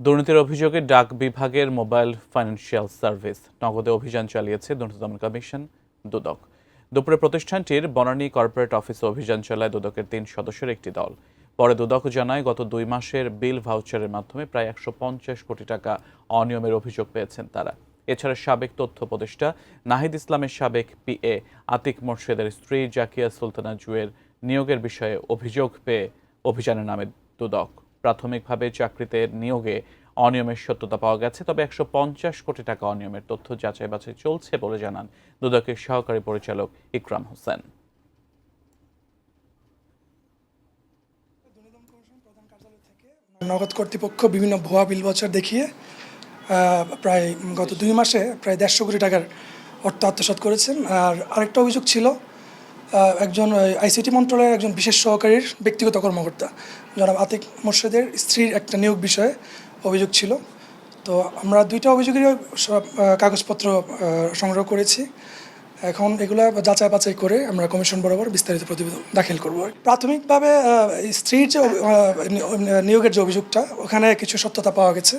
দুর্নীতির অভিযোগে ডাক বিভাগের মোবাইল ফাইন্যান্সিয়াল সার্ভিস নগদে অভিযান চালিয়েছে দুর্নীতি দমন কমিশন দুদক। দুপুরে প্রতিষ্ঠানটির বনানী কর্পোরেট অফিসে অভিযান চালায় দুদকের ৩ সদস্যের একটি দল। পরে দুদক জানায় গত ২ মাসের বিল ভাউচারের মাধ্যমে প্রায় ১৫০ কোটি টাকা অনিয়মের অভিযোগ পেয়েছেন তারা। এছাড়া সাবেক তথ্য উপদেষ্টা নাহিদ ইসলামের সাবেক পিএ আতিক মোর্শেদের স্ত্রী জাকিয়া সুলতানা জুয়ের নিয়োগের বিষয়ে অভিযোগ পেয়ে অভিযানে নামে দুদক। প্রাথমিকভাবে চাকরিতে নিয়োগে অনিয়মের সত্যতা পাওয়া গেছে, তবে ১৫০ কোটি টাকা অনিয়মের তথ্য যাচাই বাছাই চলছে বলে জানান দুদকের সহকারী পরিচালক ইকরাম হোসেন। নগদ কর্তৃপক্ষ বিভিন্ন ভুয়া বিল ভাউচার দেখিয়ে প্রায় গত ২ মাসে প্রায় ১৫০ কোটি টাকার অর্থ আত্মসাৎ করেছেন। আর আরেকটা অভিযোগ ছিল একজন আইসিটি মন্ত্রণালয়ের একজন বিশেষ সহকারীর ব্যক্তিগত কর্মকর্তা জনাব আতিক মোর্শেদের স্ত্রীর একটা নিয়োগ বিষয়ে অভিযোগ ছিল। তো আমরা ২টা অভিযোগেরই সব কাগজপত্র সংগ্রহ করেছি। এখন এগুলা যাচাই বাছাই করে আমরা কমিশন বরাবর বিস্তারিত প্রতিবেদন দাখিল করব। প্রাথমিকভাবে স্ত্রীর যে নিয়োগের যে অভিযোগটা, ওখানে কিছু সত্যতা পাওয়া গেছে।